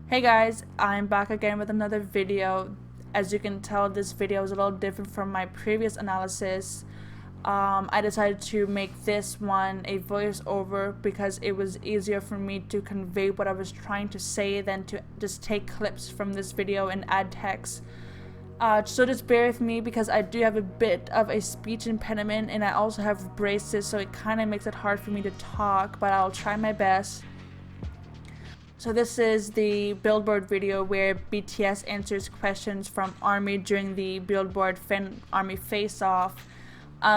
Hey guys, I'm back again with another video. As you can tell, this video is a little different from my previous analysis. I decided to make this one a voiceover because it was easier for me to convey what I was trying to say than to just take clips from this video and add text. So just bear with me because I do have a bit of a speech impediment and I also have braces, so it kind of makes it hard for me to talk, but I'll try my best. So this is the Billboard video where BTS answers questions from ARMY during the Billboard Fan ARMY Face-Off.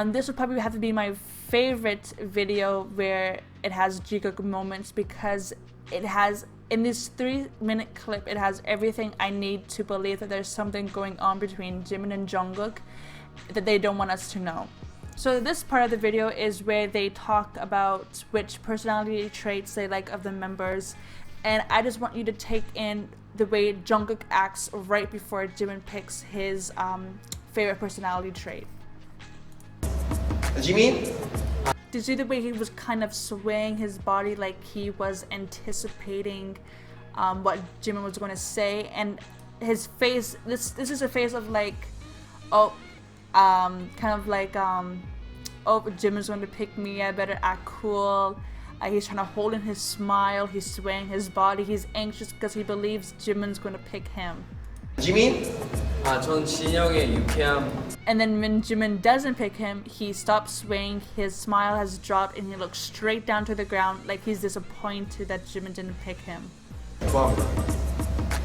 This would probably have to be my favorite video where it has Jikook moments because it has, in this 3-minute clip, it has everything I need to believe that there's something going on between Jimin and Jungkook that they don't want us to know. So this part of the video is where they talk about which personality traits they like of the members. And I just want you to take in the way Jungkook acts right before Jimin picks his favorite personality trait. Jimin? Did you see the way he was kind of swaying his body like he was anticipating what Jimin was going to say? And his face, this is a face of like, oh, kind of like, oh, Jimin's going to pick me, I better act cool. He's trying to hold in his smile, he's swaying his body, he's anxious because he believes Jimin's going to pick him. Jimin? 전 진영의 유쾌함. And then when Jimin doesn't pick him, he stops swaying, his smile has dropped, and he looks straight down to the ground like he's disappointed that Jimin didn't pick him. 좋아합니다.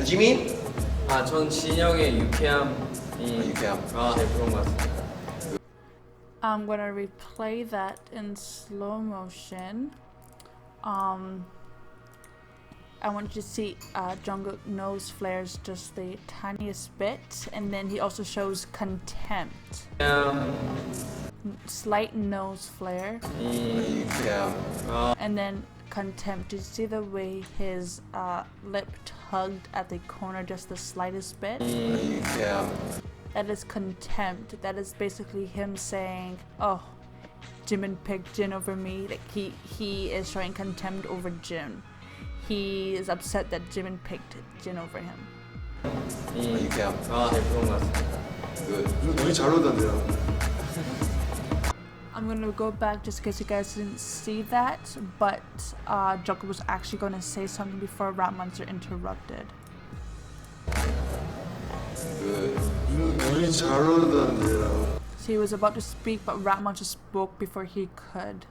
Jimin? 전 진영의 유쾌함이 제일 부러운 것 같습니다. I'm gonna replay that in slow motion. I want you to see Jungkook nose flares just the tiniest bit, and then he also shows contempt. Slight nose flare. And then contempt. Did you see the way his lip tugged at the corner just the slightest bit? That is contempt. That is basically him saying, oh, Jimin picked Jin over me. Like he is showing contempt over Jin. He is upset that Jimin picked Jin over him. I'm gonna go back just in case you guys didn't see that, but Jungkook was actually gonna say something before Rat Monster interrupted. So he was about to speak, but Rat Monster spoke before he could.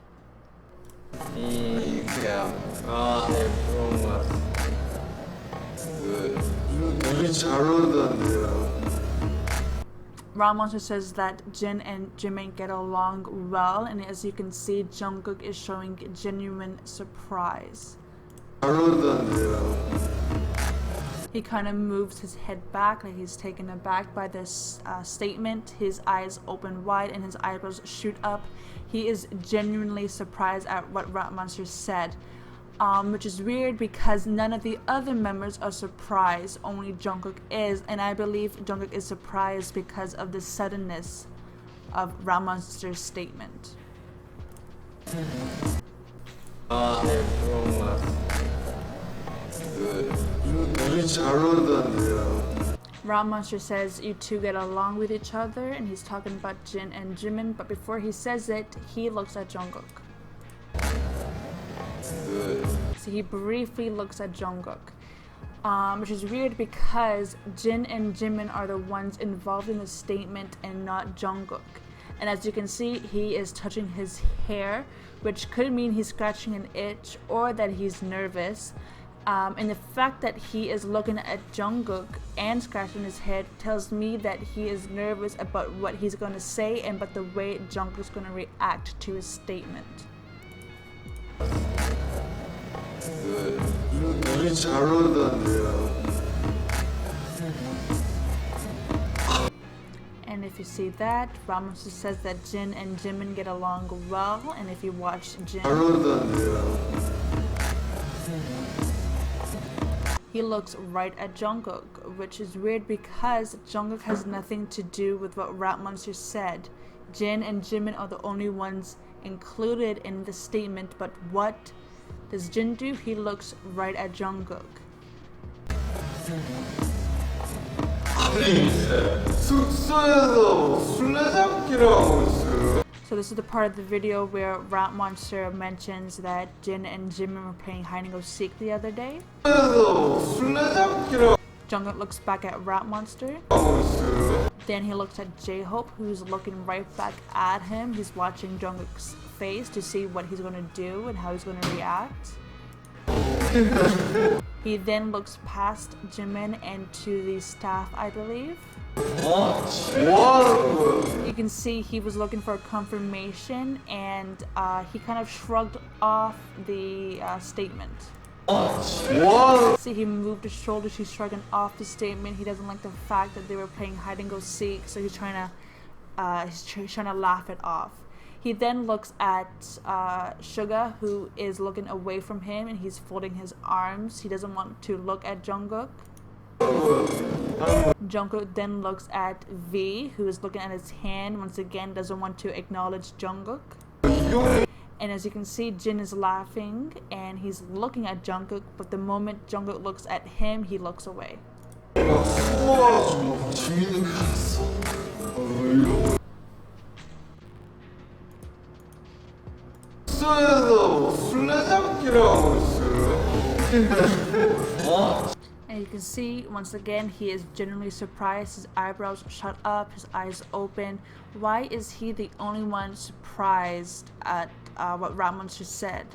Rat Monster says that Jin and Jimin get along well, and as you can see, Jungkook is showing genuine surprise. He kind of moves his head back like he's taken aback by this statement. His eyes open wide and his eyebrows shoot up. He is genuinely surprised at what Rat Monster said, which is weird because none of the other members are surprised, only Jungkook is, and I believe Jungkook is surprised because of the suddenness of Rat Monster's statement. Rat Monster says you two get along with each other, and he's talking about Jin and Jimin, but before he says it, he looks at Jungkook. So he briefly looks at Jungkook, which is weird because Jin and Jimin are the ones involved in the statement and not Jungkook. And as you can see, he is touching his hair, which could mean he's scratching an itch or that he's nervous. And the fact that he is looking at Jungkook and scratching his head tells me that he is nervous about what he's going to say and about the way Jungkook's going to react to his statement. And if you see that, Rat Monster says that Jin and Jimin get along well, and if you watch Jin, he looks right at Jungkook, which is weird because Jungkook has nothing to do with what Rat Monster said. Jin and Jimin are the only ones included in the statement, but what does Jin do? He looks right at Jungkook. 숙소에서 술래잡기를 하고 있어요. So this is the part of the video where Rat Monster mentions that Jin and Jimin were playing hide and go seek the other day. 숙소에서 술래잡기를 Jungkook looks back at Rat Monster. 하고 있어요. Then he looks at J-Hope, who's looking right back at him. He's watching Jungkook's face to see what he's gonna do and how he's gonna react. He then looks past Jimin and to the staff, I believe. You can see he was looking for confirmation, and he kind of shrugged off the statement. See, he moved his shoulders, he's shrugging off the statement. He doesn't like the fact that they were playing hide and go seek, so he's trying to laugh it off. He then looks at Suga, who is looking away from him, and he's folding his arms. He doesn't want to look at Jungkook. Jungkook then looks at V, who is looking at his hand. Once again, doesn't want to acknowledge Jungkook. And as you can see, Jin is laughing and he's looking at Jungkook, but the moment Jungkook looks at him, he looks away. And you can see, once again, he is genuinely surprised. His eyebrows shut up, his eyes open. Why is he the only one surprised at what Rat Monster said?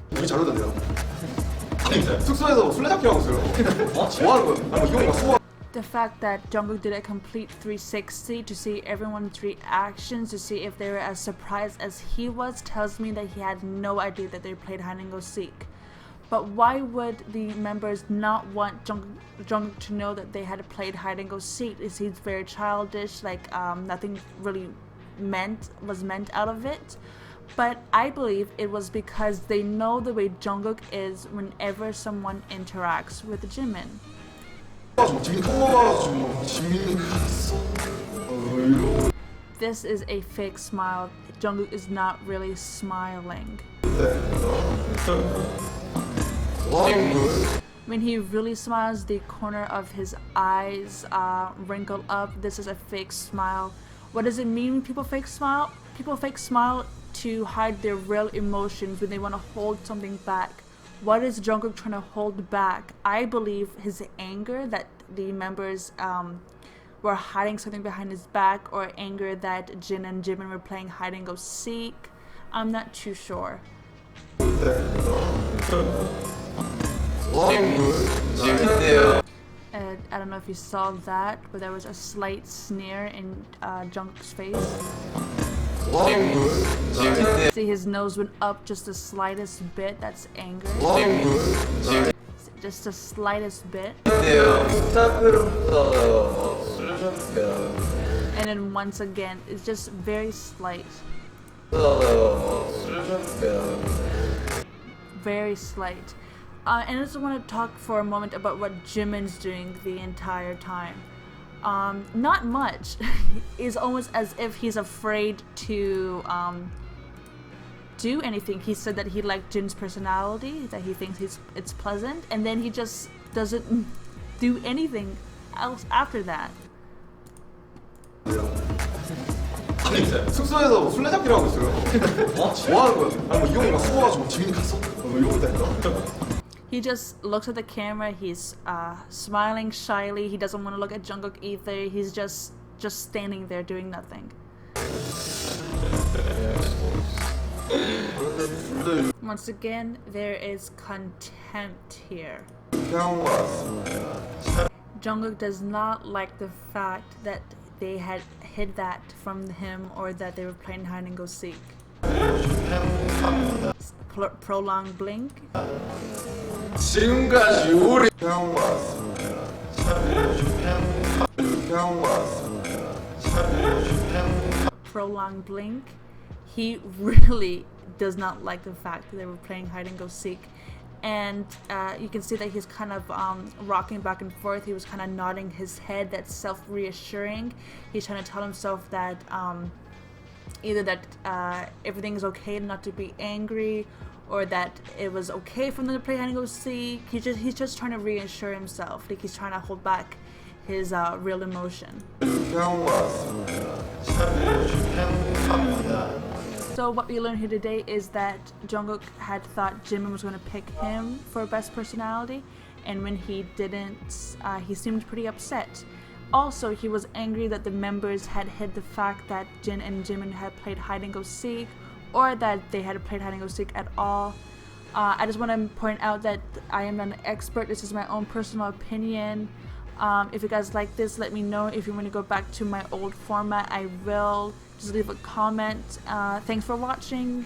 The fact that Jungkook did a complete 360 to see everyone's reactions, to see if they were as surprised as he was, tells me that he had no idea that they played hide and go seek. But why would the members not want Jungkook to know that they had played hide and go seek? It seems very childish, like nothing really was meant out of it. But I believe it was because they know the way Jungkook is whenever someone interacts with Jimin. This is a fake smile. Jungkook is not really smiling. When he really smiles, the corner of his eyes wrinkle up. This is a fake smile. What does it mean when people fake smile? People fake smile to hide their real emotions when they want to hold something back. What is Jungkook trying to hold back? I believe his anger that the members were hiding something behind his back, or anger that Jin and Jimin were playing hide and go seek. I'm not too sure. I don't know if you saw that, but there was a slight sneer in Jungkook's face. See, his nose went up just the slightest bit. That's anger. Just the slightest bit. And then once again, it's just very slight. Very slight. And I just want to talk for a moment about what Jimin's doing the entire time. Not much. It's almost as if he's afraid to do anything. He said that he liked Jin's personality, that he thinks it's pleasant, and then he just doesn't do anything else after that. 숙소에서 술래잡기를 하고 있어요. 뭐 하는 거야? 아니 뭐 이용이가 숨어가지고 지민이 갔어? 이러고 있다니까. He just looks at the camera. He's smiling shyly. He doesn't want to look at Jungkook either. He's just standing there doing nothing. Once again, there is contempt here. Jungkook does not like the fact that they had hid that from him, or that they were playing hide and go seek. Prolonged blink. 지금까지 우리 Prolonged blink. He really does not like the fact that they were playing hide and go seek. And you can see that he's kind of rocking back and forth. He was kind of nodding his head. That's self-reassuring. He's trying to tell himself that either that everything's okay, not to be angry, or that it was okay for them to play hide and go seek. He's just trying to reassure himself, like he's trying to hold back his real emotion. So what we learned here today is that Jungkook had thought Jimin was going to pick him for best personality, and when he didn't, he seemed pretty upset. Also, he was angry that the members had hid the fact that Jin and Jimin had played hide and go seek, or that they had played hide and go seek at all. I just want to point out that I am not an expert. This is my own personal opinion. If you guys like this, let me know. If you want to go back to my old format, I will. Just leave a comment. Thanks for watching.